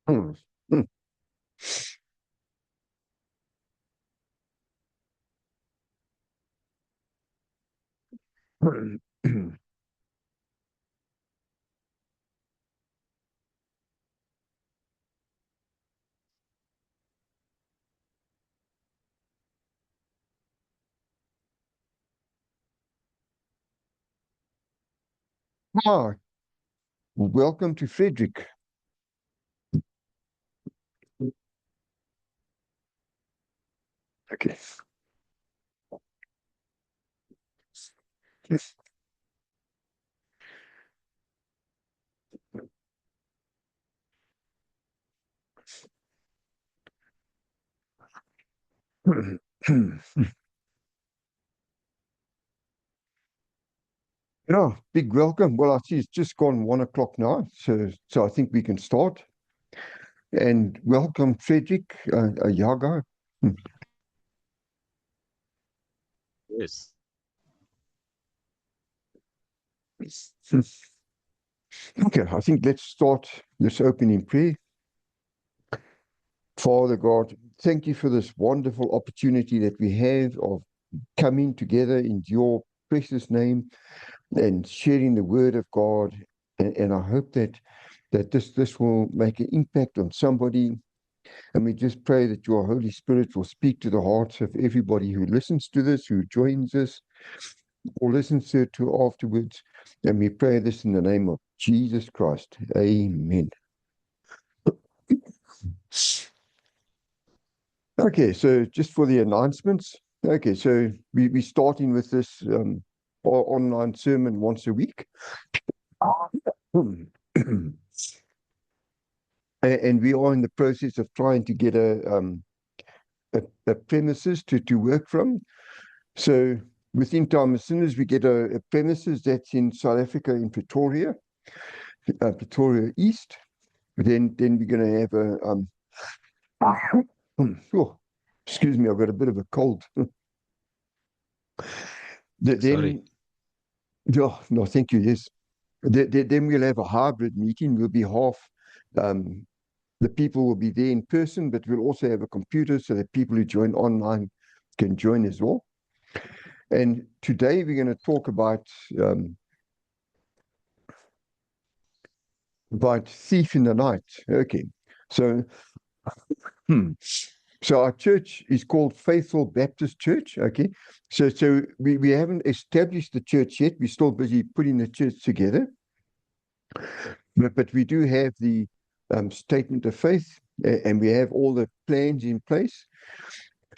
Hmm. Ah, welcome to Frederick. Okay. Yeah, big welcome. Well, I see it's just gone 1 o'clock now, so I think we can start. And welcome, Frederick Ayaga. Yes. Okay, I think let's start this opening prayer. Father God, thank you for this wonderful opportunity that we have of coming together in your precious name and sharing the word of God. And I hope that this will make an impact on somebody. And we just pray that your Holy Spirit will speak to the hearts of everybody who listens to this, who joins us, or listens to it afterwards. And we pray this in the name of Jesus Christ. Amen. Okay, so just for the announcements. Okay, so we're starting with this online sermon once a week. And we are in the process of trying to get a premises to work from. So within time, as soon as we get a premises that's in South Africa, in Pretoria, Pretoria East, then we're going to have oh, excuse me, I've got a bit of a cold. Sorry. Then, oh, no, thank you. Yes, then we'll have a hybrid meeting. We'll be half. Um, the people will be there in person, but we'll also have a computer so that people who join online can join as well. And today we're going to talk um, about thief in the night. Okay, so hmm. So our church is called Faithful Baptist Church. Okay, so we haven't established the church yet. We're still busy putting the church together, but we do have the statement of faith, and we have all the plans in place.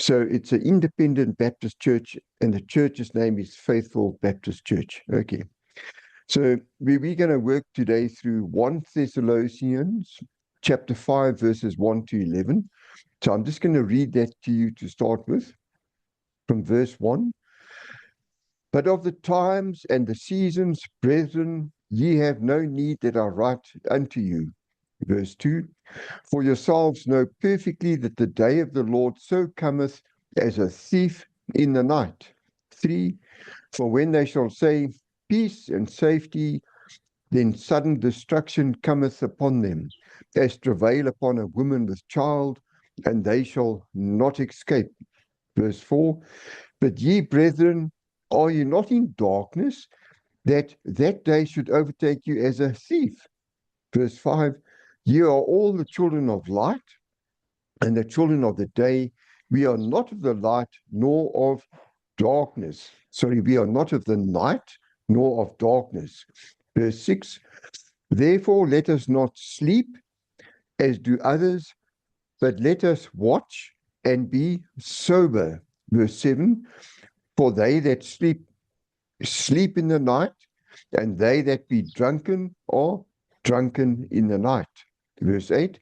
So it's an independent Baptist church, and the church's name is Faithful Baptist Church. Okay. So we're going to work today through 1 Thessalonians chapter 5, verses 1 to 11. So I'm just going to read that to you to start with from verse 1. But of the times and the seasons, brethren, ye have no need that I write unto you. Verse 2. For yourselves know perfectly that the day of the Lord so cometh as a thief in the night. 3. For when they shall say, peace and safety, then sudden destruction cometh upon them, as travail upon a woman with child, and they shall not escape. Verse 4. But ye, brethren, are ye not in darkness, that that day should overtake you as a thief? Verse 5. Ye are all the children of light and the children of the day. We are not of the light nor of darkness. Sorry, we are not of the night nor of darkness. Verse 6. Therefore, let us not sleep as do others, but let us watch and be sober. Verse 7. For they that sleep in the night, and they that be drunken are drunken in the night. Verse 8.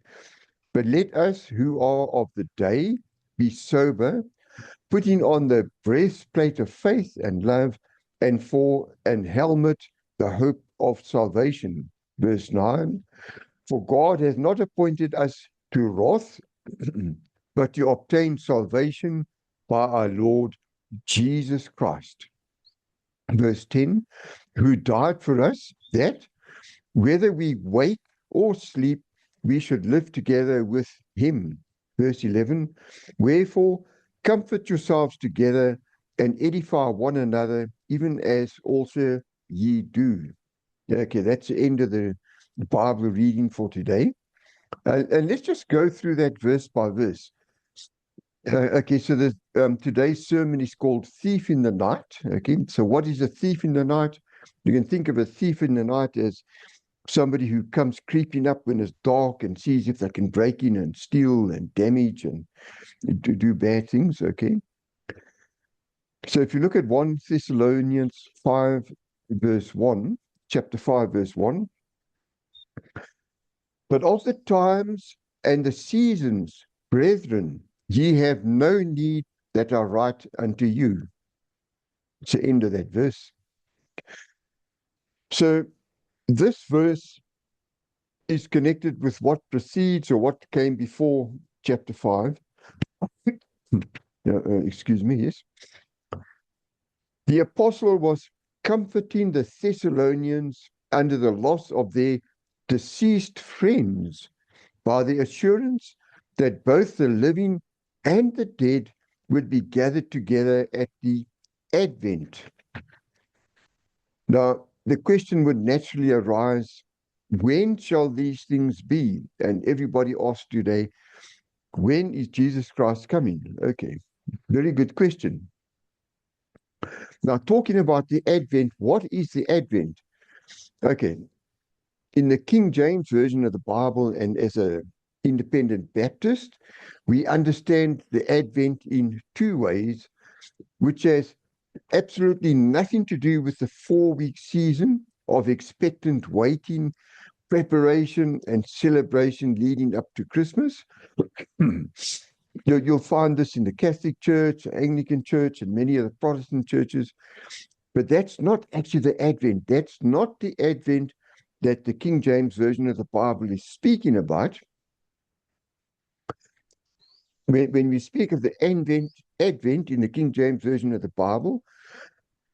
But let us who are of the day be sober, putting on the breastplate of faith and love, and for an helmet, the hope of salvation. Verse 9. For God hath not appointed us to wrath, but to obtain salvation by our Lord Jesus Christ. Verse 10. Who died for us, that whether we wake or sleep, we should live together with him. Verse 11, wherefore comfort yourselves together and edify one another, even as also ye do. Okay, that's the end of the Bible reading for today. And let's just go through that verse by verse. Okay, so today's sermon is called Thief in the Night. Okay, so what is a thief in the night? You can think of a thief in the night as somebody who comes creeping up when it's dark and sees if they can break in and steal and damage and do bad things. Okay, so if you look at 1 Thessalonians 5, verse 1, chapter 5, verse 1, but of the times and the seasons, brethren, ye have no need that I write unto you. It's the end of that verse. So this verse is connected with what precedes or what came before chapter 5. Excuse me, yes. The apostle was comforting the Thessalonians under the loss of their deceased friends by the assurance that both the living and the dead would be gathered together at the advent. Now, the question would naturally arise, when shall these things be? And everybody asks today, when is Jesus Christ coming? Okay, very good question. Now, talking about the Advent, what is the Advent? Okay, in the King James Version of the Bible and as an independent Baptist, we understand the Advent in two ways, which has absolutely nothing to do with the 4-week season of expectant waiting, preparation, and celebration leading up to Christmas. You'll find this in the Catholic Church, Anglican Church, and many of the Protestant churches. But that's not actually the Advent. That's not the Advent that the King James Version of the Bible is speaking about. When we speak of the Advent in the King James Version of the Bible,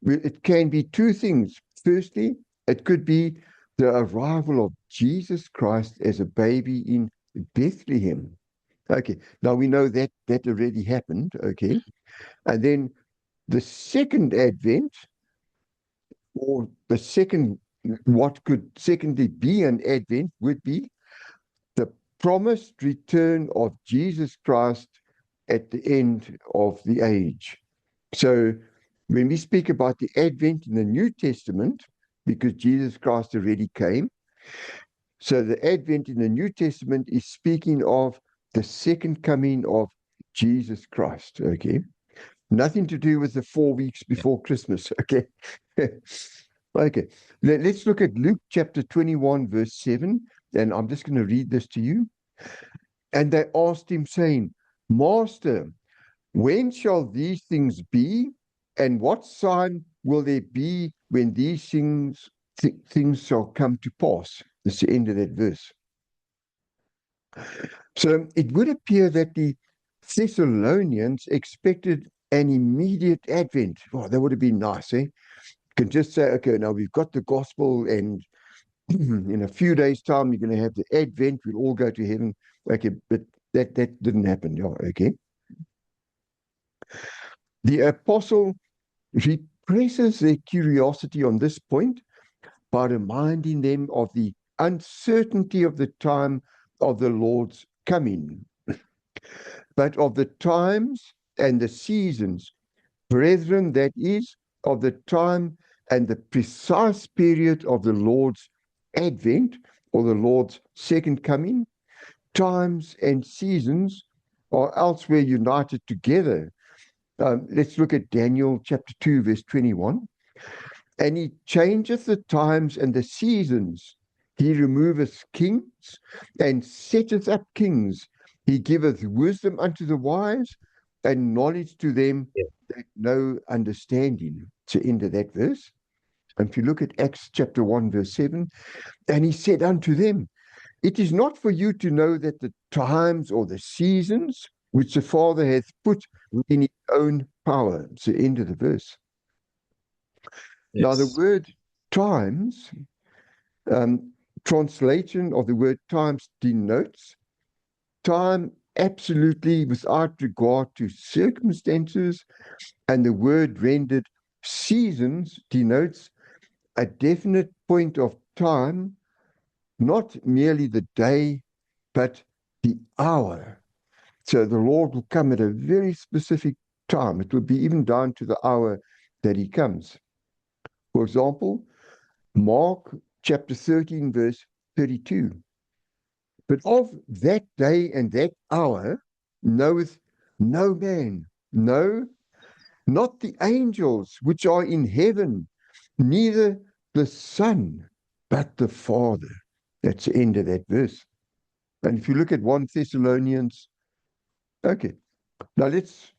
it can be two things. Firstly, it could be the arrival of Jesus Christ as a baby in Bethlehem. Okay, now we know that that already happened, okay? And then the second Advent, or the second, what could secondly be an Advent, would be the promised return of Jesus Christ at the end of the age. So when we speak about the Advent in the New Testament, because Jesus Christ already came, so the Advent in the New Testament is speaking of the second coming of Jesus Christ, okay? Nothing to do with the 4 weeks before Christmas, okay? Okay, let's look at Luke chapter 21, verse 7, and I'm just going to read this to you. And they asked him, saying, Master, when shall these things be? And what sign will there be when these things shall come to pass? That's the end of that verse. So it would appear that the Thessalonians expected an immediate advent. Oh, that would have been nice, eh? You can just say, okay, now we've got the gospel, and in a few days' time, you're going to have the advent. We'll all go to heaven. Okay, but that didn't happen. Yeah, okay. The apostle represses their curiosity on this point by reminding them of the uncertainty of the time of the Lord's coming, but of the times and the seasons, brethren, that is, of the time and the precise period of the Lord's advent or the Lord's second coming. Times and seasons are elsewhere united together. Let's look at Daniel chapter 2, verse 21. And he changeth the times and the seasons. He removeth kings and setteth up kings. He giveth wisdom unto the wise and knowledge to them that know understanding. It's the end of that verse. And if you look at Acts chapter 1, verse 7, and he said unto them, it is not for you to know that the times or the seasons which the Father hath put in his own power. It's the end of the verse. Yes. Now, the word times translation of the word times denotes time absolutely without regard to circumstances, and the word rendered seasons denotes a definite point of time, not merely the day, but the hour. So the Lord will come at a very specific time. It will be even down to the hour that he comes. For example, Mark chapter 13, verse 32. But of that day and that hour knoweth no man, no, not the angels which are in heaven, neither the Son, but the Father. That's the end of that verse. And if you look at 1 Thessalonians, okay, now let's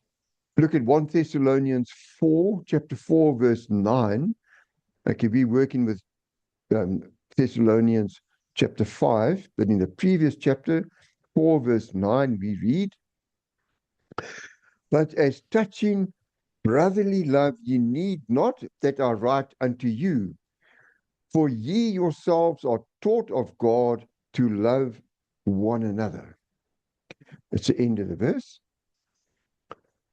look at 1 Thessalonians 4, chapter 4, verse 9. Okay, we're working with Thessalonians chapter 5, but in the previous chapter, 4, verse 9, we read, But as touching brotherly love, ye need not that I write unto you, for ye yourselves are taught of God to love one another. It's the end of the verse.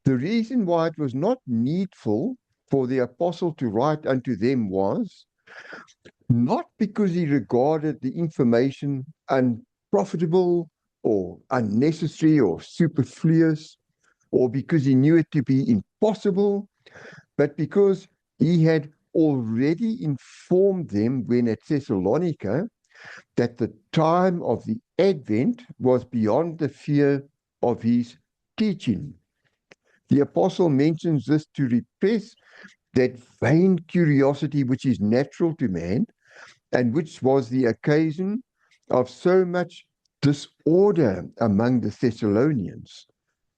The reason why it was not needful for the apostle to write unto them was not because he regarded the information unprofitable or unnecessary or superfluous, or because he knew it to be impossible, but because he had already informed them when at Thessalonica that the time of the Advent was beyond the fear of his teaching. The apostle mentions this to repress that vain curiosity which is natural to man and which was the occasion of so much disorder among the Thessalonians.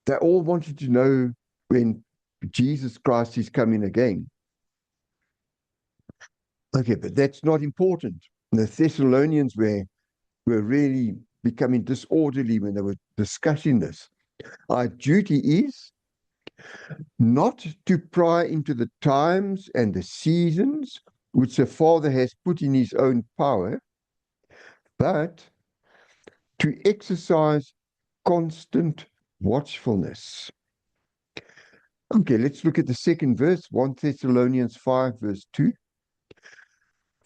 They all wanted to know when Jesus Christ is coming again. Okay, but that's not important. The Thessalonians were really becoming disorderly when they were discussing this. Our duty is not to pry into the times and the seasons which the Father has put in his own power, but to exercise constant watchfulness. Okay, let's look at the second verse, 1 Thessalonians 5, verse 2.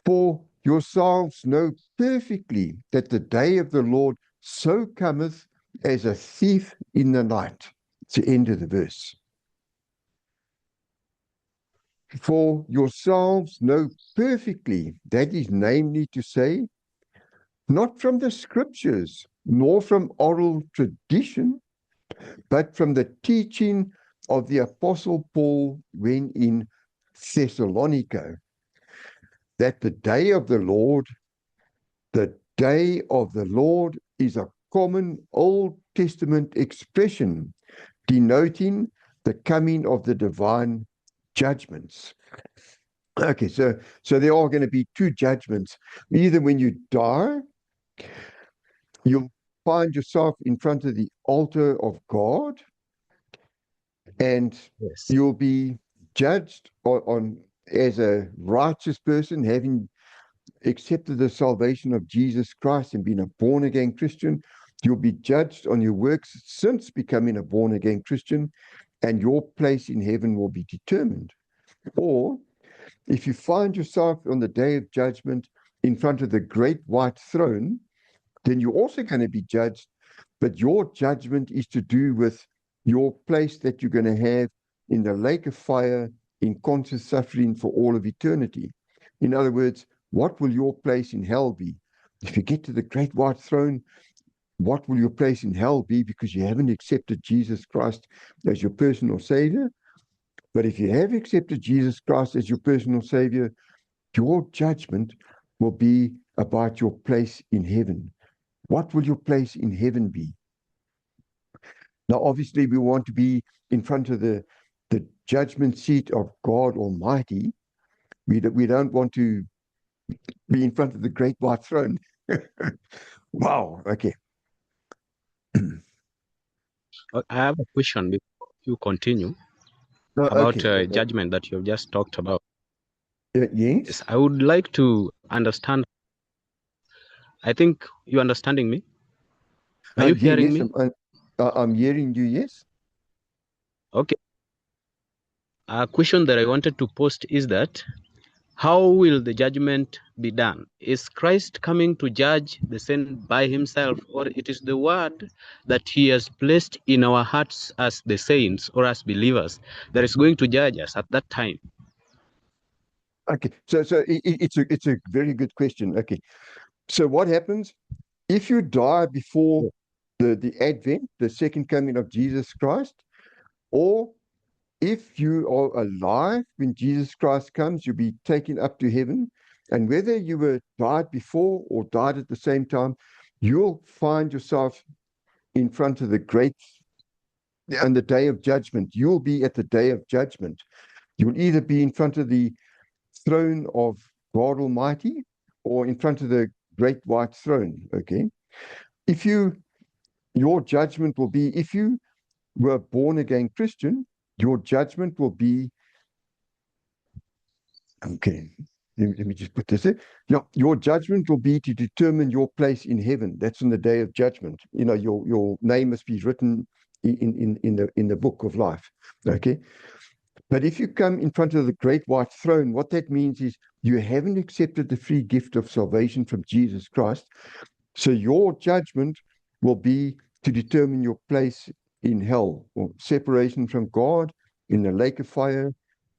For yourselves know perfectly that the day of the Lord so cometh as a thief in the night. It's the end of the verse. For yourselves know perfectly, that is namely to say, not from the scriptures, nor from oral tradition, but from the teaching of the Apostle Paul when in Thessalonica, that the day of the Lord is a common Old Testament expression denoting the coming of the divine judgments. Okay, so there are going to be two judgments. Either when you die, you'll find yourself in front of the altar of God, and Yes. you'll be judged on as a righteous person, having accepted the salvation of Jesus Christ and been a born again Christian. You'll be judged on your works since becoming a born again Christian, and your place in heaven will be determined. Or if you find yourself on the day of judgment in front of the great white throne, then you're also going to be judged, but your judgment is to do with your place that you're going to have in the lake of fire in conscious suffering for all of eternity. In other words, what will your place in hell be? If you get to the great white throne, what will your place in hell be because you haven't accepted Jesus Christ as your personal savior? But if you have accepted Jesus Christ as your personal savior, your judgment will be about your place in heaven. What will your place in heaven be? Now, obviously, we want to be in front of the judgment seat of God Almighty. We don't want to be in front of the great white throne. Wow. Okay. I have a question before you continue about Okay. judgment that you have just talked about. Yes. Yes, I would like to understand I think you're understanding me. Are you Yeah, hearing yes, me? I'm hearing you. Yes. Okay. A question that I wanted to post is that how will the judgment be done? Is Christ coming to judge the sin by himself, or it is the word that he has placed in our hearts as the saints or as believers that is going to judge us at that time? Okay. So it's a very good question. Okay. So what happens if you die before the advent, the second coming of Jesus Christ, or if you are alive when Jesus Christ comes, you'll be taken up to heaven. And whether you were died before or died at the same time, you'll find yourself in front of the great on the day of judgment. You'll be at the day of judgment. You'll either be in front of the throne of God Almighty or in front of the great white throne. Okay. If you your judgment will be if you were born again Christian, your judgment will be okay. Let me just put this in. Your judgment will be to determine your place in heaven. That's on the day of judgment. You know, your name must be written in the book of life. Okay. But if you come in front of the great white throne, what that means is you haven't accepted the free gift of salvation from Jesus Christ. So your judgment will be to determine your place in hell or separation from God, in the lake of fire,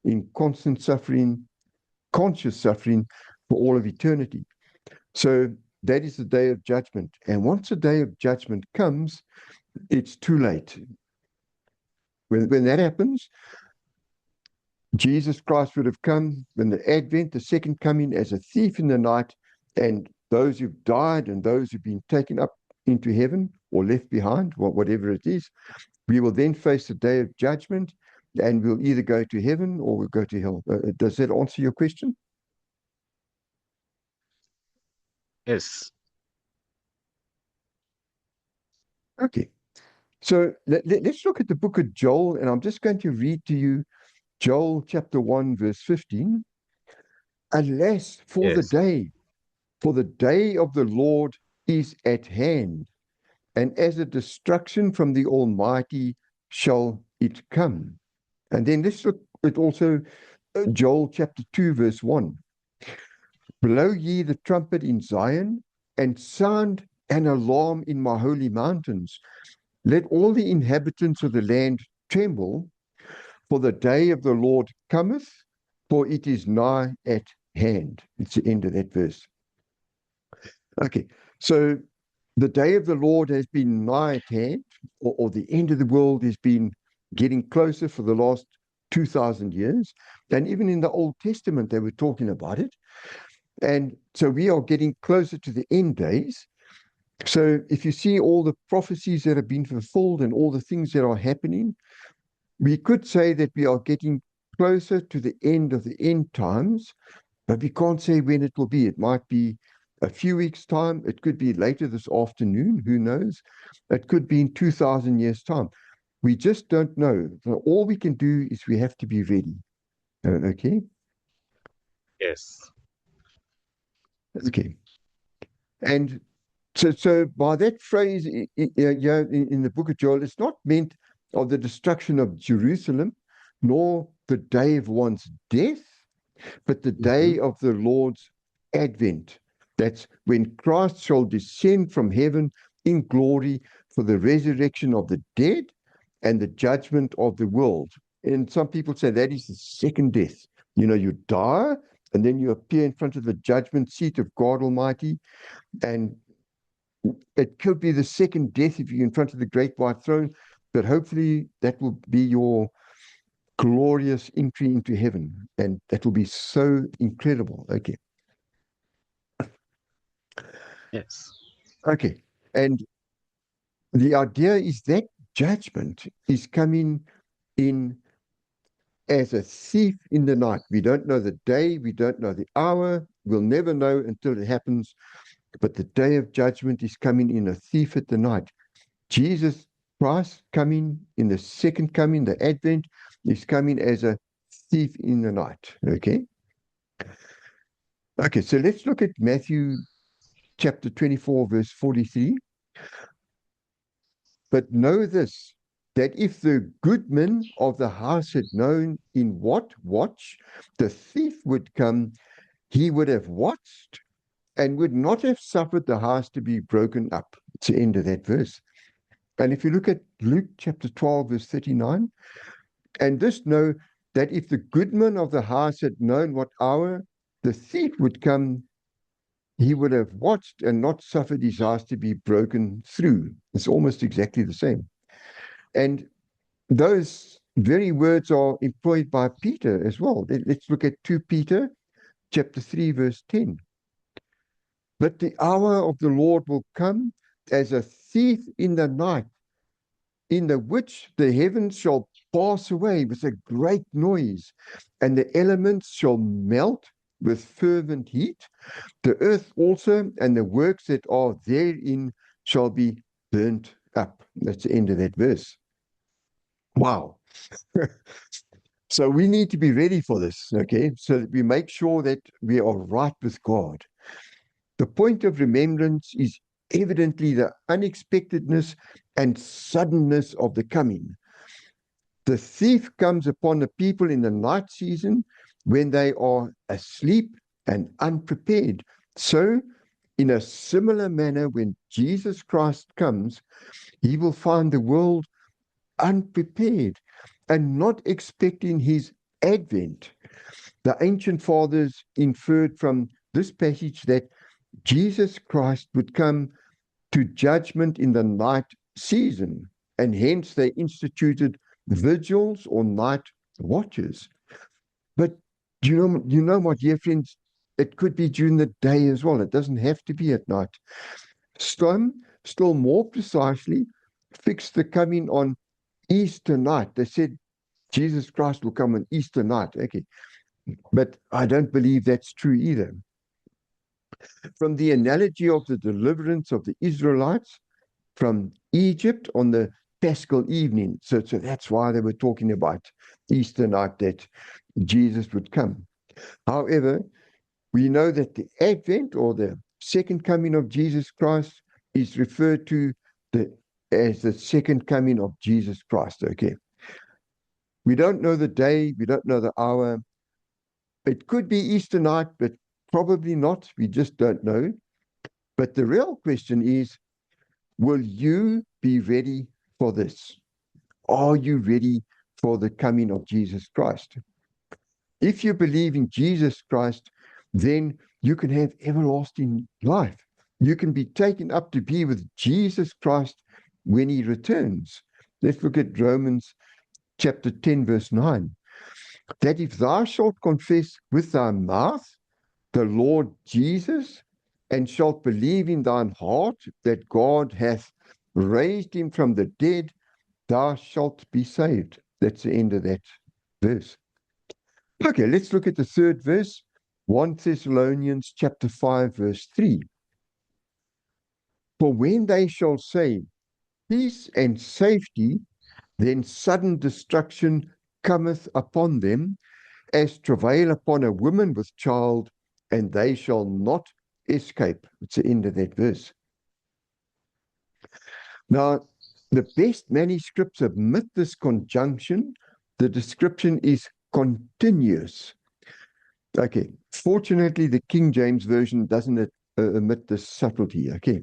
in constant suffering, conscious suffering for all of eternity. So that is the day of judgment. And once the day of judgment comes, it's too late. When that happens, Jesus Christ would have come when the advent, the second coming, as a thief in the night, and those who've died and those who've been taken up into heaven or left behind, whatever it is, we will then face the day of judgment, and we'll either go to heaven or we'll go to hell. Does that answer your question? Yes. Okay. So let's look at the book of Joel, and I'm just going to read to you Joel chapter 1, verse 15. Alas, Yes. for the day of the Lord is at hand, and as a destruction from the Almighty shall it come. And then let's look at also Joel chapter 2, verse 1. Blow ye the trumpet in Zion, and sound an alarm in my holy mountains. Let all the inhabitants of the land tremble, for the day of the Lord cometh, for it is nigh at hand. It's the end of that verse. Okay, so the day of the Lord has been nigh at hand, or the end of the world has been getting closer for the last 2,000 years. And even in the Old Testament, they were talking about it. And so we are getting closer to the end days. So if you see all the prophecies that have been fulfilled and all the things that are happening, we could say that we are getting closer to the end of the end times, but we can't say when it will be. It might be a few weeks' time. It could be later this afternoon. Who knows? It could be in 2,000 years' time. We just don't know. So all we can do is we have to be ready. Okay? Yes. Okay. And so by that phrase, in the book of Joel, it's not meant of the destruction of Jerusalem, nor the day of one's death, but the Mm-hmm. day of the Lord's advent. That's when Christ shall descend from heaven in glory for the resurrection of the dead and the judgment of the world. And some people say that is the second death. You know, you die and then you appear in front of the judgment seat of God Almighty. And it could be the second death if you're in front of the great white throne, but hopefully that will be your glorious entry into heaven. And that will be so incredible. Okay. Yes. Okay. And the idea is that judgment is coming in as a thief in the night. We don't know the day, we don't know the hour, we'll never know until it happens. But the day of judgment is coming in a thief at the night. Jesus Christ coming in the second coming, the advent, is coming as a thief in the night. Okay. Okay, so let's look at Matthew chapter 24, verse 43. But know this, that if the goodman of the house had known in what watch the thief would come, he would have watched and would not have suffered the house to be broken up. It's the end of that verse. And if you look at Luke chapter 12, verse 39, and this know that if the goodman of the house had known what hour the thief would come, he would have watched and not suffered his house to be broken through. It's almost exactly the same. And those very words are employed by Peter as well. Let's look at 2 Peter chapter 3, verse 10. But the hour of the Lord will come as a thief in the night, in the which the heavens shall pass away with a great noise, and the elements shall melt with fervent heat. The earth also and the works that are therein shall be burnt up. That's the end of that verse. Wow. So we need to be ready for this, okay? So that we make sure that we are right with God. The point of remembrance is evidently the unexpectedness and suddenness of the coming. The thief comes upon the people in the night season when they are asleep and unprepared. So, in a similar manner, when Jesus Christ comes, he will find the world unprepared and not expecting his advent. The ancient fathers inferred from this passage that Jesus Christ would come to judgment in the night season, and hence they instituted vigils or night watches. But you know what, dear friends, it could be during the day as well. It doesn't have to be at night. Some, still more precisely, fixed the coming on Easter night. They said Jesus Christ will come on Easter night. Okay, but I don't believe that's true either. From the analogy of the deliverance of the Israelites from Egypt on the Paschal evening. So that's why they were talking about Easter night, that Jesus would come. However, we know that the advent or the second coming of Jesus Christ is referred to as the second coming of Jesus Christ. Okay. We don't know the day, we don't know the hour. It could be Easter night, but probably not. We just don't know. But the real question is, will you be ready for this? Are you ready for the coming of Jesus Christ? If you believe in Jesus Christ, then you can have everlasting life. You can be taken up to be with Jesus Christ when he returns. Let's look at Romans chapter 10, verse 9. That if thou shalt confess with thy mouth the Lord Jesus, and shalt believe in thine heart that God hath raised him from the dead, thou shalt be saved. That's the end of that verse. Okay, let's look at the third verse, 1 Thessalonians chapter 5, verse 3. For when they shall say peace and safety, then sudden destruction cometh upon them, as travail upon a woman with child, and they shall not escape. It's the end of that verse. Now, the best manuscripts omit this conjunction. The description is continuous. Okay, fortunately, the King James Version doesn't omit this subtlety. Okay,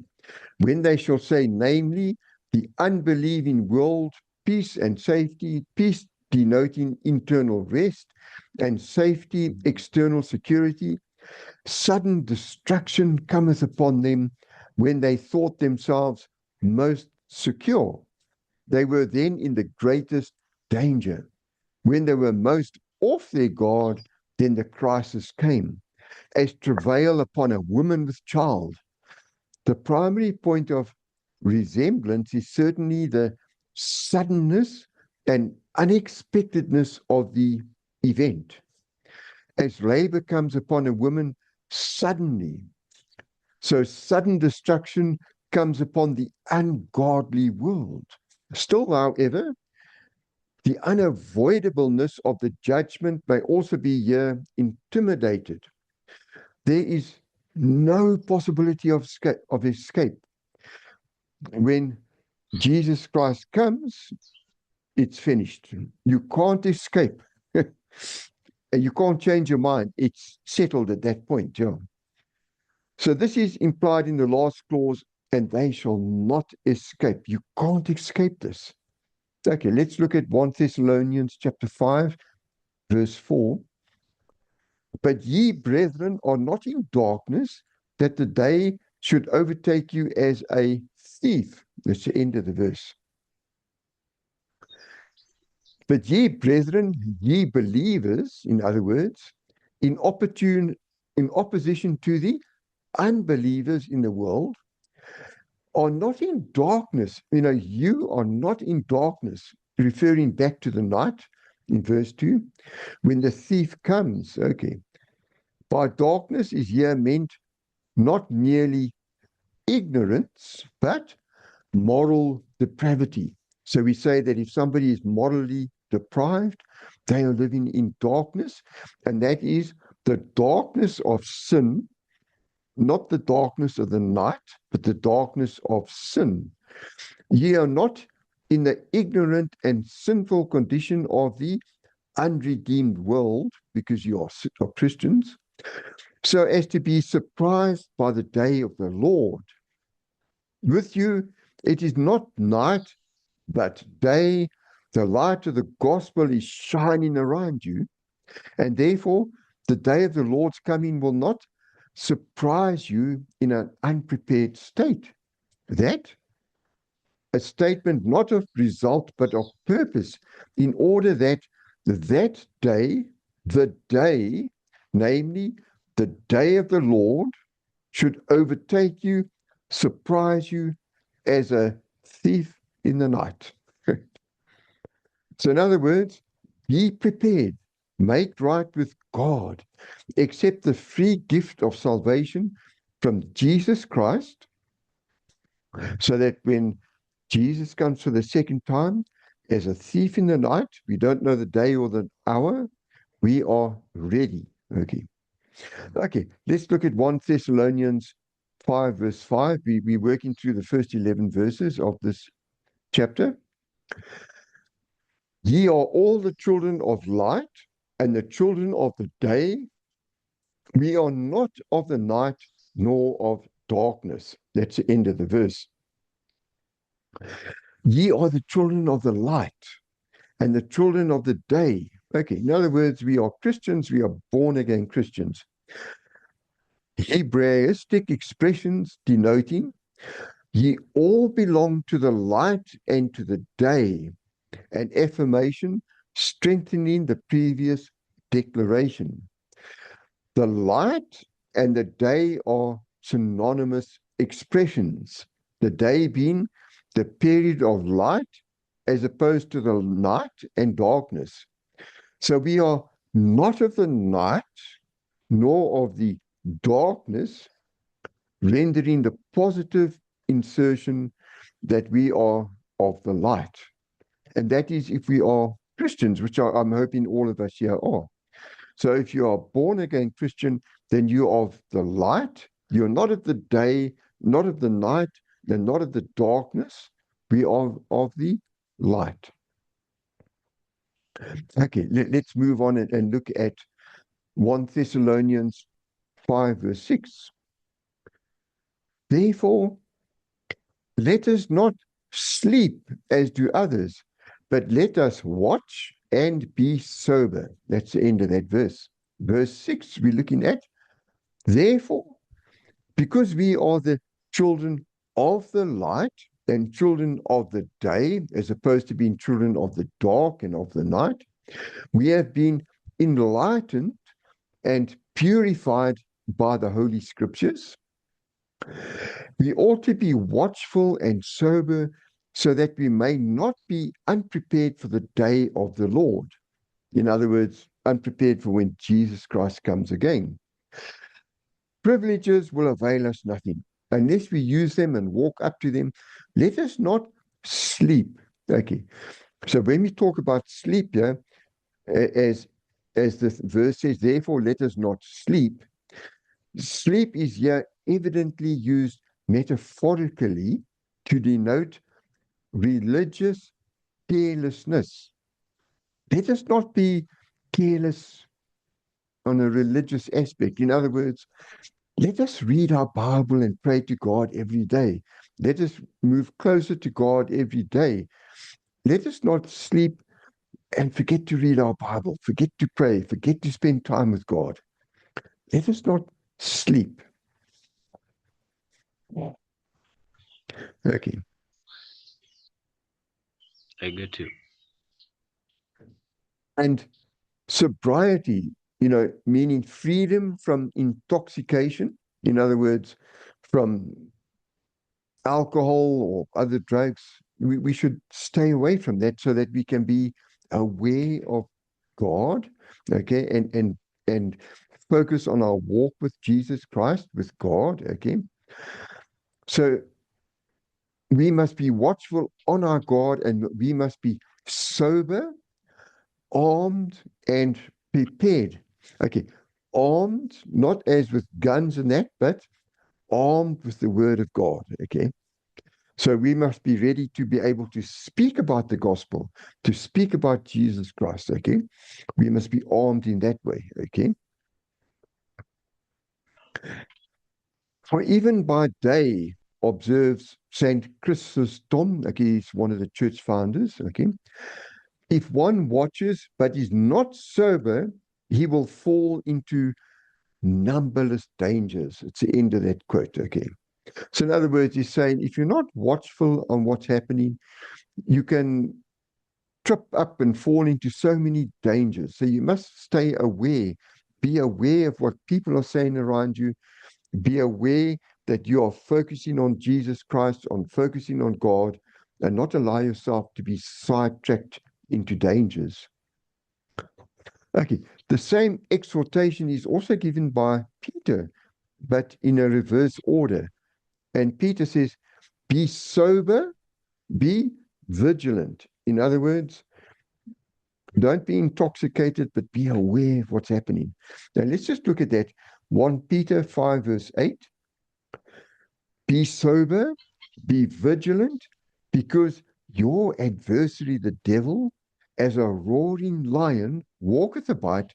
when they shall say, namely, the unbelieving world, peace and safety, peace denoting internal rest, and safety, external security, sudden destruction cometh upon them when they thought themselves most secure. They were then in the greatest danger. When they were most off their guard, then the crisis came, as travail upon a woman with child. The primary point of resemblance is certainly the suddenness and unexpectedness of the event. As labor comes upon a woman suddenly, so sudden destruction comes upon the ungodly world. Still, however, the unavoidableness of the judgment may also be here intimidated. There is no possibility of escape. When Jesus Christ comes, it's finished. You can't escape. And you can't change your mind. It's settled at that point. Yeah. So this is implied in the last clause, and they shall not escape. You can't escape this. Okay, let's look at 1 Thessalonians chapter 5, verse 4. But ye, brethren, are not in darkness, that the day should overtake you as a thief. That's the end of the verse. But ye, brethren, ye believers, in other words, in opposition to the unbelievers in the world, are not in darkness. You are not in darkness, referring back to the night in verse 2, when the thief comes. Okay. By darkness is here meant not merely ignorance, but moral depravity. So we say that if somebody is morally deprived, they are living in darkness, and that is the darkness of sin, not the darkness of the night, but the darkness of sin. Ye are not in the ignorant and sinful condition of the unredeemed world, because you are Christians, so as to be surprised by the day of the Lord. With you, it is not night, but day. The light of the gospel is shining around you, and therefore the day of the Lord's coming will not surprise you in an unprepared state. That, a statement not of result, but of purpose, in order that that day, the day, namely the day of the Lord, should overtake you, surprise you as a thief in the night. So, in other words, be prepared, make right with God, accept the free gift of salvation from Jesus Christ, so that when Jesus comes for the second time as a thief in the night, we don't know the day or the hour, we are ready. Okay, let's look at 1 Thessalonians 5, verse 5. We're working through the first 11 verses of this chapter. Ye are all the children of light and the children of the day. We are not of the night nor of darkness. That's the end of the verse. Ye are the children of the light and the children of the day. Okay, in other words, we are Christians, we are born again Christians. Hebraistic expressions denoting ye all belong to the light and to the day, an affirmation strengthening the previous declaration. The light and the day are synonymous expressions, the day being the period of light as opposed to the night and darkness. So we are not of the night nor of the darkness, rendering the positive insertion that we are of the light. And that is if we are Christians, which I'm hoping all of us here are. So if you are born again Christian, then you're of the light. You're not of the day, not of the night, and not of the darkness. We are of the light. Okay, let's move on and look at 1 Thessalonians 5, verse 6. Therefore, let us not sleep as do others, but let us watch and be sober. That's the end of that verse. Verse 6, we're looking at. Therefore, because we are the children of the light and children of the day, as opposed to being children of the dark and of the night, we have been enlightened and purified by the Holy Scriptures. We ought to be watchful and sober so that we may not be unprepared for the day of the Lord. In other words, unprepared for when Jesus Christ comes again. Privileges will avail us nothing unless we use them and walk up to them. Let us not sleep. Okay. So when we talk about sleep here, as the verse says, therefore let us not sleep. Sleep is here evidently used metaphorically to denote religious carelessness. Let us not be careless on a religious aspect. In other words, let us read our Bible and pray to God every day. Let us move closer to God every day. Let us not sleep and forget to read our Bible, forget to pray, forget to spend time with God. Let us not sleep. Okay. I get you. And sobriety, meaning freedom from intoxication. In other words, from alcohol or other drugs. We should stay away from that so that we can be aware of God, okay, and focus on our walk with Jesus Christ, with God, okay. So we must be watchful on our God, and we must be sober, armed, and prepared. Okay, armed, not as with guns and that, but armed with the word of God, okay. So we must be ready to be able to speak about the gospel, to speak about Jesus Christ, okay? We must be armed in that way, okay? For even by day observes Saint Chrysostom, okay, he's one of the church founders, okay? If one watches but is not sober, he will fall into numberless dangers. It's the end of that quote, okay? So in other words, he's saying if you're not watchful on what's happening, you can trip up and fall into so many dangers. So you must stay aware, be aware of what people are saying around you, be aware that you are focusing on Jesus Christ, on focusing on God, and not allow yourself to be sidetracked into dangers. Okay, the same exhortation is also given by Peter, but in a reverse order. And Peter says, be sober, be vigilant. In other words, don't be intoxicated, but be aware of what's happening. Now, let's just look at that. 1 Peter 5, verse 8. Be sober, be vigilant, because your adversary, the devil, as a roaring lion, walketh about,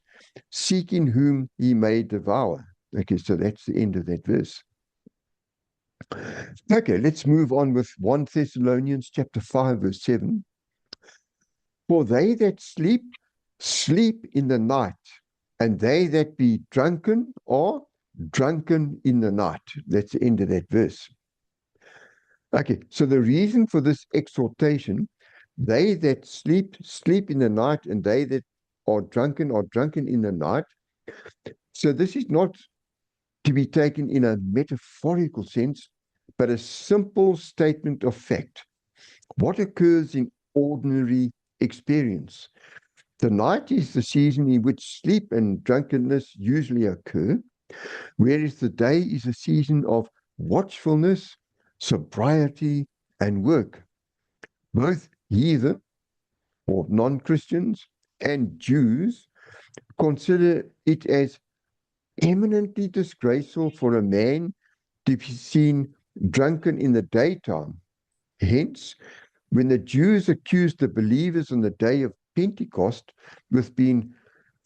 seeking whom he may devour. Okay, so that's the end of that verse. Okay, let's move on with 1 Thessalonians chapter 5, verse 7. For they that sleep, sleep in the night, and they that be drunken are drunken in the night. That's the end of that verse. Okay, so the reason for this exhortation, they that sleep, sleep in the night, and they that are drunken in the night. So this is not to be taken in a metaphorical sense, but a simple statement of fact. What occurs in ordinary experience? The night is the season in which sleep and drunkenness usually occur, whereas the day is a season of watchfulness, sobriety, and work. Both heathen or non-Christians and Jews consider it as eminently disgraceful for a man to be seen drunken in the daytime. Hence, when the Jews accused the believers on the day of Pentecost with being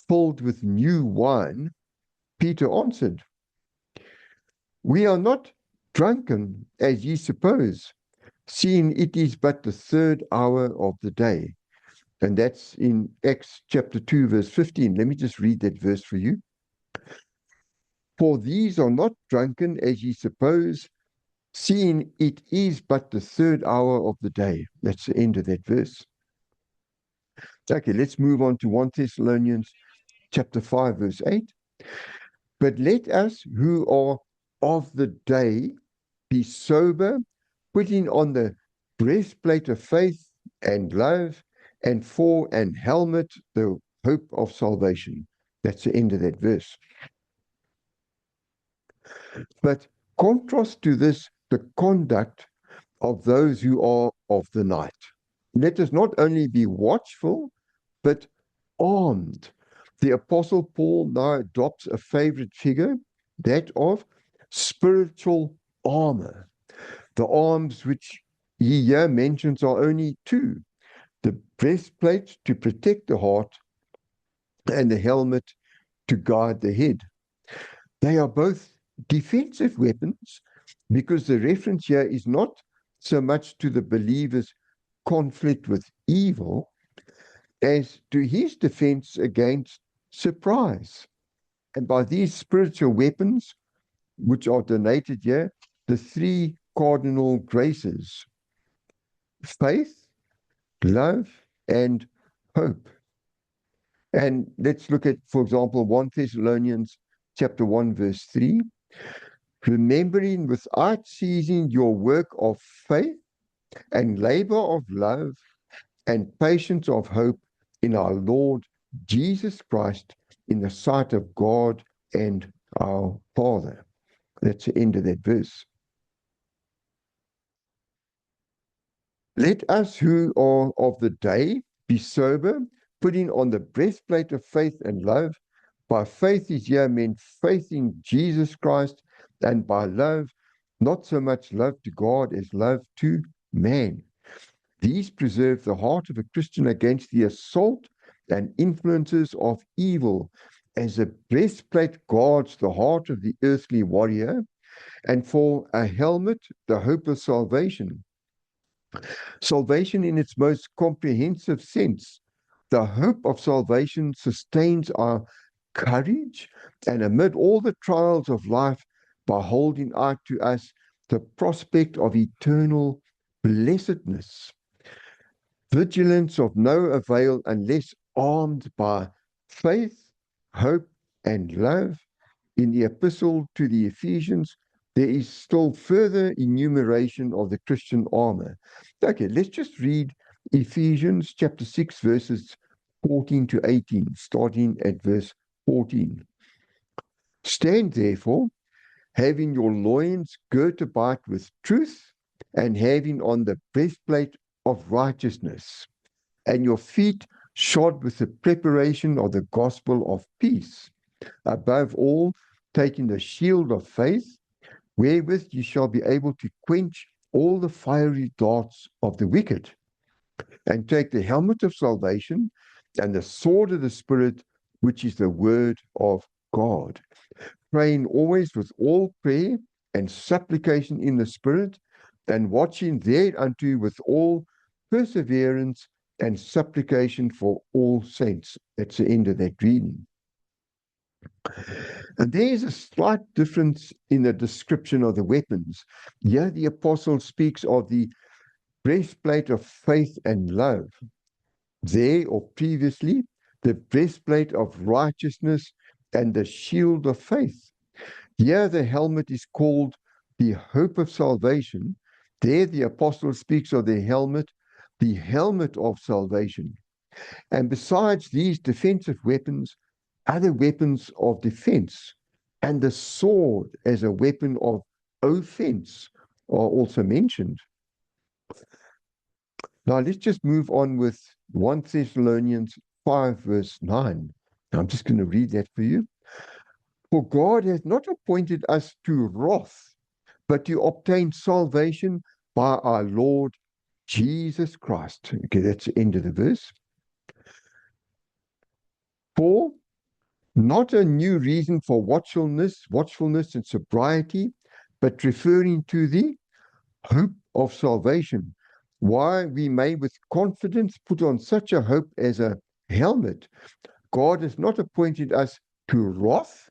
filled with new wine, Peter answered, we are not drunken, as ye suppose, seeing it is but the third hour of the day. And that's in Acts chapter 2, verse 15. Let me just read that verse for you. For these are not drunken, as ye suppose, seeing it is but the third hour of the day. That's the end of that verse. Okay, let's move on to 1 Thessalonians chapter 5, verse 8. But let us who are of the day be sober, putting on the breastplate of faith and love, and for an helmet, the hope of salvation. That's the end of that verse. But contrast to this the conduct of those who are of the night. Let us not only be watchful, but armed. The Apostle Paul now adopts a favorite figure, that of spiritual armor. The arms which he here mentions are only two: the breastplate to protect the heart and the helmet to guard the head. They are both defensive weapons because the reference here is not so much to the believer's conflict with evil as to his defense against surprise. And by these spiritual weapons, which are denoted here, the three cardinal graces: faith, love, and hope. And let's look at, for example, 1 Thessalonians chapter 1, verse 3. Remembering without ceasing your work of faith and labor of love and patience of hope in our Lord Jesus Christ in the sight of God and our Father. That's the end of that verse. Let us who are of the day be sober, putting on the breastplate of faith and love. By faith is here meant faith in Jesus Christ, and by love, not so much love to God as love to man. These preserve the heart of a Christian against the assault and influences of evil, as a breastplate guards the heart of the earthly warrior, and for a helmet, the hope of salvation. Salvation in its most comprehensive sense. The hope of salvation sustains our courage and amid all the trials of life by holding out to us the prospect of eternal blessedness. Vigilance of no avail unless armed by faith, hope, and love. In the epistle to the Ephesians, there is still further enumeration of the Christian armor. Okay, let's just read Ephesians chapter 6, verses 14 to 18, starting at verse 14. Stand therefore, having your loins girt about with truth, and having on the breastplate of righteousness, and your feet shod with the preparation of the gospel of peace. Above all, taking the shield of faith, wherewith you shall be able to quench all the fiery darts of the wicked, and take the helmet of salvation and the sword of the Spirit, which is the word of God, praying always with all prayer and supplication in the Spirit, and watching thereunto with all perseverance and supplication for all saints. That's the end of that reading. And there is a slight difference in the description of the weapons. Here the apostle speaks of the breastplate of faith and love. There, or previously, the breastplate of righteousness and the shield of faith. Here the helmet is called the hope of salvation. There the apostle speaks of the helmet of salvation. And besides these defensive weapons, other weapons of defense and the sword as a weapon of offense are also mentioned. Now let's just move on with 1 Thessalonians 5, verse 9. I'm just going to read that for you. For God hath not appointed us to wrath, but to obtain salvation by our Lord Jesus Christ. Okay, that's the end of the verse. For not a new reason for watchfulness and sobriety, but referring to the hope of salvation, why we may with confidence put on such a hope as a helmet. God has not appointed us to wrath,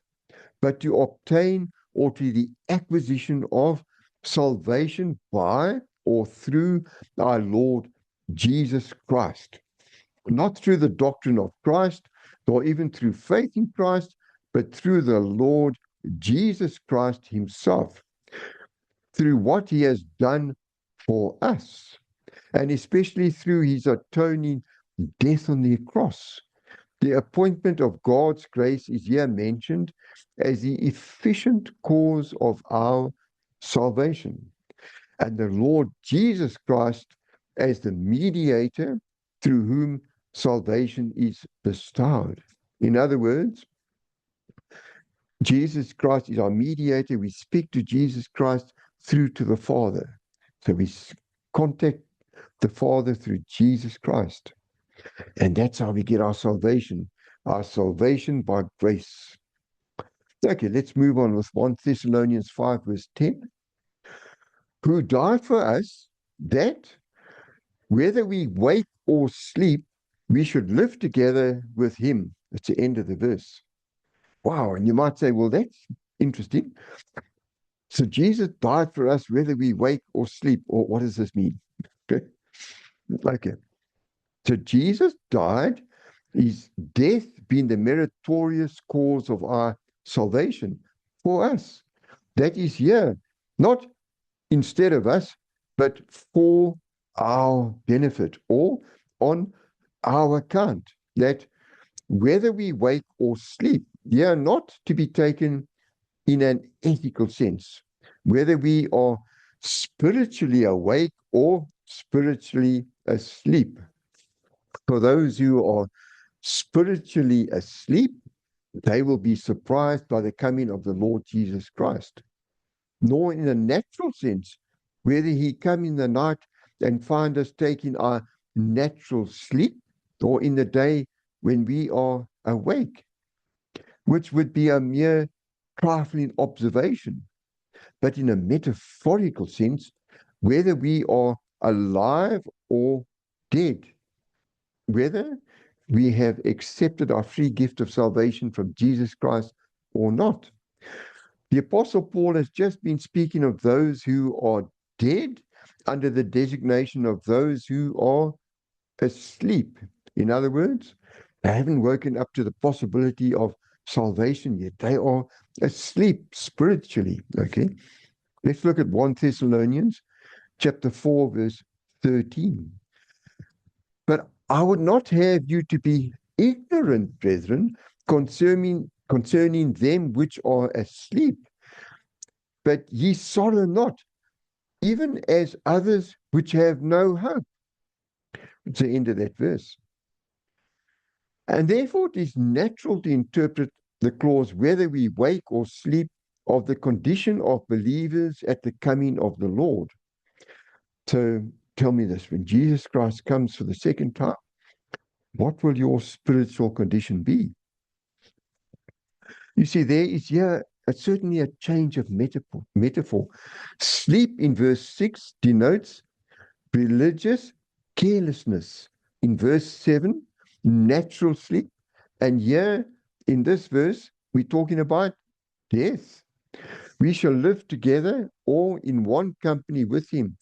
but to obtain or to the acquisition of salvation by or through our Lord Jesus Christ. Not through the doctrine of Christ, nor even through faith in Christ, but through the Lord Jesus Christ himself, through what he has done for us, and especially through his atoning death on the cross. The appointment of God's grace is here mentioned as the efficient cause of our salvation, and the Lord Jesus Christ as the mediator through whom salvation is bestowed. In other words, Jesus Christ is our mediator. We speak to Jesus Christ through to the Father. So we contact the Father through Jesus Christ. And that's how we get our salvation by grace. Okay, let's move on with 1 Thessalonians 5, verse 10. Who died for us, that whether we wake or sleep, we should live together with him. That's the end of the verse. Wow, and you might say, well, that's interesting. So Jesus died for us whether we wake or sleep, or what does this mean? Okay. Okay. So Jesus died, his death being the meritorious cause of our salvation for us. That is here, not instead of us, but for our benefit or on our account. That whether we wake or sleep, they are not to be taken in an ethical sense, whether we are spiritually awake or spiritually asleep. For those who are spiritually asleep, they will be surprised by the coming of the Lord Jesus Christ. Nor in a natural sense, whether he come in the night and find us taking our natural sleep, or in the day when we are awake, which would be a mere trifling observation. But in a metaphorical sense, whether we are alive or dead, whether we have accepted our free gift of salvation from Jesus Christ or not. The Apostle Paul has just been speaking of those who are dead under the designation of those who are asleep. In other words, they haven't woken up to the possibility of salvation yet. They are asleep spiritually. Okay. Let's look at 1 Thessalonians chapter 4, verse 13. But I would not have you to be ignorant, brethren, concerning them which are asleep. But ye sorrow not, even as others which have no hope. It's the end of that verse. And therefore it is natural to interpret the clause, whether we wake or sleep, of the condition of believers at the coming of the Lord. So tell me this, when Jesus Christ comes for the second time, what will your spiritual condition be? You see, there is here certainly a change of metaphor. Sleep in verse 6 denotes religious carelessness. In verse 7, natural sleep. And here in this verse, we're talking about death. We shall live together all in one company with him.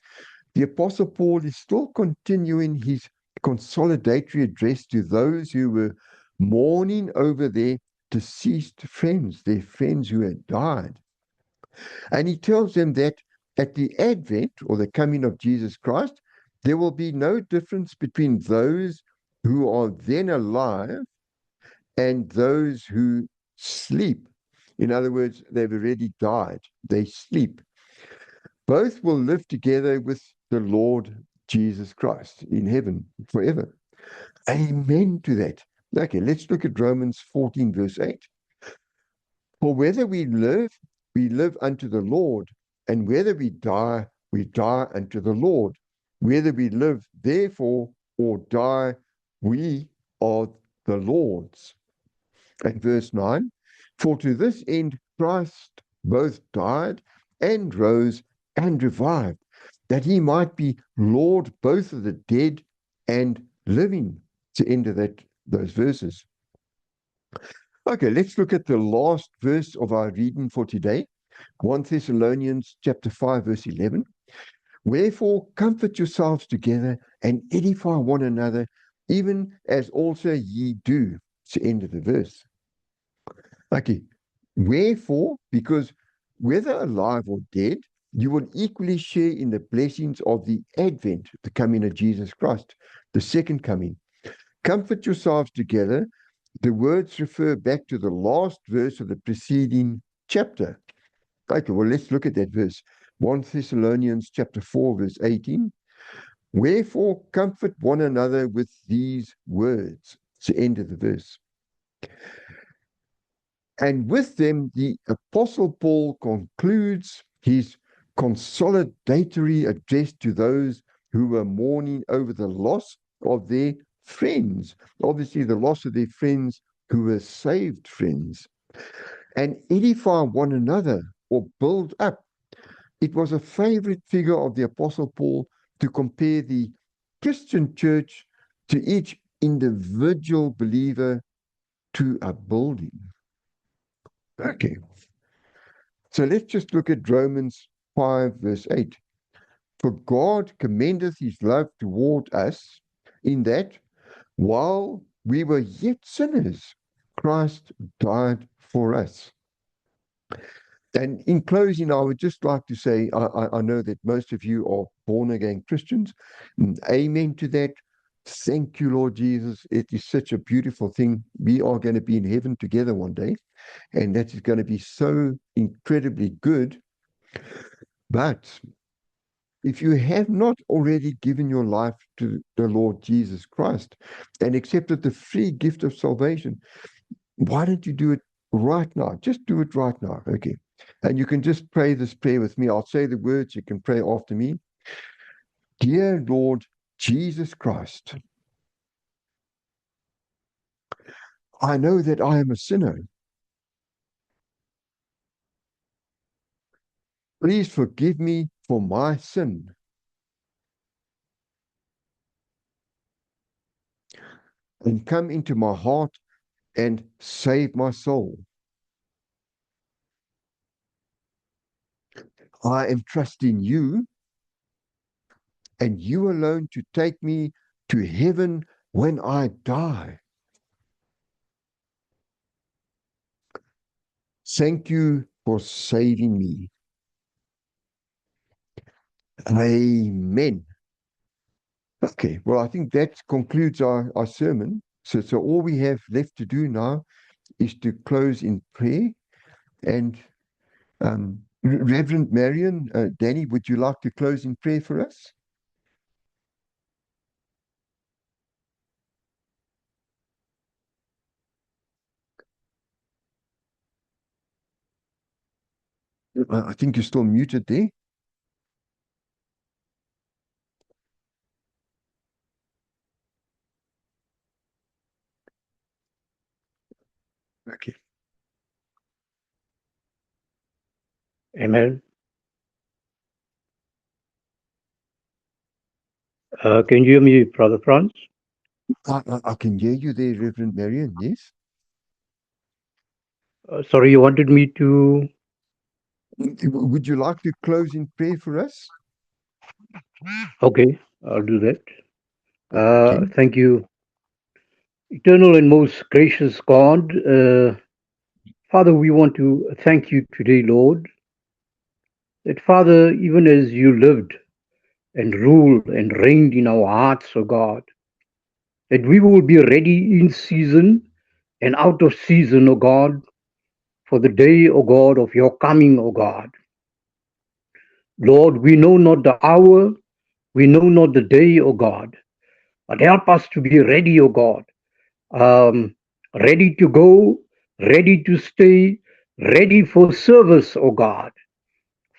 The Apostle Paul is still continuing his consolidatory address to those who were mourning over their deceased friends, their friends who had died. And he tells them that at the advent or the coming of Jesus Christ, there will be no difference between those who are then alive and those who sleep. In other words, they've already died. They sleep. Both will live together with the Lord Jesus Christ in heaven forever. Amen to that. Okay, let's look at Romans 14, verse 8. For whether we live unto the Lord, and whether we die unto the Lord. Whether we live, therefore, or die, we are the Lord's. And verse 9, for to this end Christ both died and rose and revived, that he might be Lord both of the dead and living. It's the end of those verses. Okay, let's look at the last verse of our reading for today. 1 Thessalonians chapter 5, verse 11. Wherefore comfort yourselves together and edify one another, even as also ye do. It's the end of the verse. Okay, wherefore, because whether alive or dead, you will equally share in the blessings of the advent, the coming of Jesus Christ, the second coming. Comfort yourselves together. The words refer back to the last verse of the preceding chapter. Okay, well, let's look at that verse. 1 Thessalonians chapter 4, verse 18. Wherefore comfort one another with these words. It's the end of the verse. And with them, the Apostle Paul concludes his consolidatory address to those who were mourning over the loss of their friends. Obviously, the loss of their friends who were saved friends. And edify one another or build up. It was a favorite figure of the Apostle Paul to compare the Christian church to each individual believer to a building. Okay. So let's just look at Romans 5, verse 8. For God commendeth his love toward us, in that while we were yet sinners, Christ died for us. And in closing, I would just like to say, I know that most of you are born again Christians. Amen to that. Thank you, Lord Jesus. It is such a beautiful thing. We are going to be in heaven together one day, and that is going to be so incredibly good. But if you have not already given your life to the Lord Jesus Christ and accepted the free gift of salvation, why don't you do it right now? Just do it right now. Okay. And you can just pray this prayer with me. I'll say the words. You can pray after me. Dear Lord Jesus Christ, I know that I am a sinner. Please forgive me for my sin. And come into my heart and save my soul. I am trusting you and you alone to take me to heaven when I die. Thank you for saving me. Amen. Okay, well, I think that concludes our sermon. So all we have left to do now is to close in prayer. And Reverend Marion, Danny, would you like to close in prayer for us? I think you're still muted there. Okay. Amen. Can you hear me, Brother Franz? I can hear you there, Reverend Marion, yes? Sorry, you wanted me to... Would you like to close in prayer for us? Okay, I'll do that. Okay. Thank you, eternal and most gracious God. Father, we want to thank you today, Lord, that Father, even as you lived and ruled and reigned in our hearts, O God, that we will be ready in season and out of season, O God, for the day, O God, of your coming, O God. Lord, we know not the hour, we know not the day, O God, but help us to be ready, O God, ready to go, ready to stay, ready for service, O God.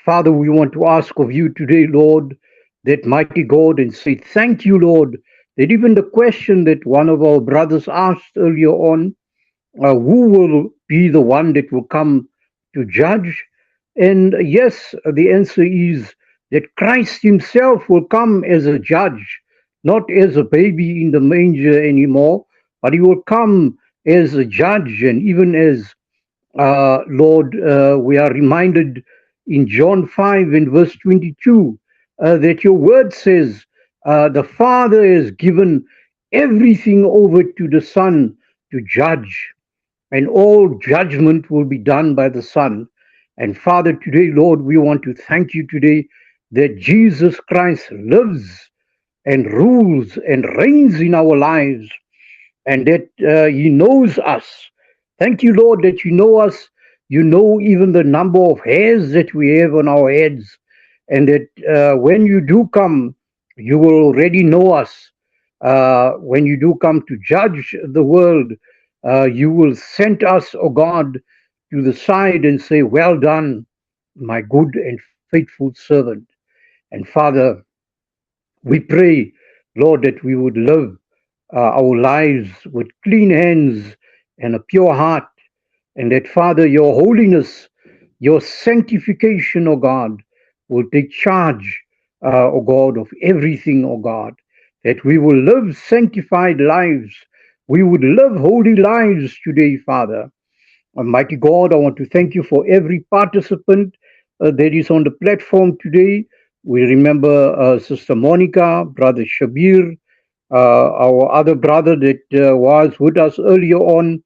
Father, we want to ask of you today, Lord, that mighty God, and say thank you, Lord, that even the question that one of our brothers asked earlier on, who will be the one that will come to judge? And yes, the answer is that Christ himself will come as a judge, not as a baby in the manger anymore, but he will come as a judge. And even as, Lord, we are reminded in John 5 and verse 22 that your word says the Father has given everything over to the Son to judge, and all judgment will be done by the Son. And Father, today, Lord, we want to thank you today that Jesus Christ lives and rules and reigns in our lives, and that he knows us. Thank you, Lord, that you know us. You know even the number of hairs that we have on our heads, and that when you do come, you will already know us. When you do come to judge the world, you will send us, oh God, to the side and say, "Well done, my good and faithful servant." And Father, we pray, Lord, that we would live our lives with clean hands and a pure heart, and that, Father, your holiness, your sanctification, O God, will take charge, O God, of everything, O God, that we will live sanctified lives. We would live holy lives today, Father. Almighty God, I want to thank you for every participant that is on the platform today. We remember Sister Monica, Brother Shabir, our other brother that was with us earlier on.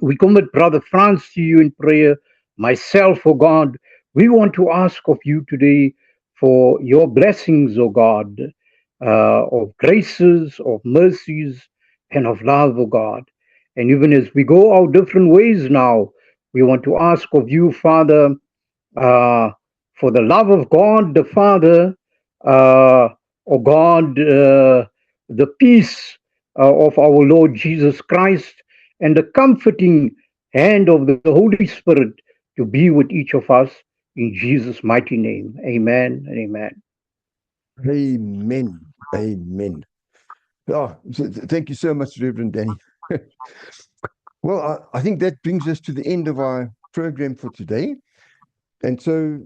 We commit Brother Franz to you in prayer. Myself, oh God, we want to ask of you today for your blessings, oh God, of graces, of mercies, and of love, oh God. And even as we go our different ways now, we want to ask of you, Father, for the love of God the Father, oh God, the peace of our Lord Jesus Christ, and the comforting hand of the Holy Spirit to be with each of us in Jesus' mighty name. Amen and amen. Amen. Amen. Oh, thank you so much, Reverend Danny. Well, I think that brings us to the end of our program for today. And so,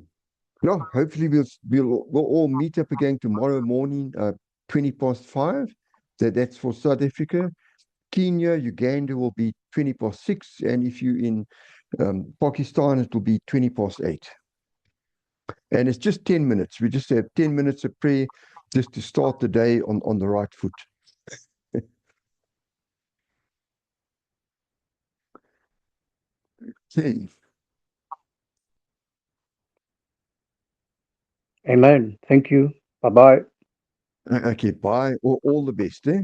yeah, hopefully we'll all meet up again tomorrow morning, 5:20. That's for South Africa. Kenya, Uganda will be 6:20, and if you're in Pakistan, it will be 8:20. And it's just 10 minutes. We just have 10 minutes of prayer just to start the day on the right foot. Okay. Amen. Thank you. Bye bye. Okay, bye. All the best. Eh?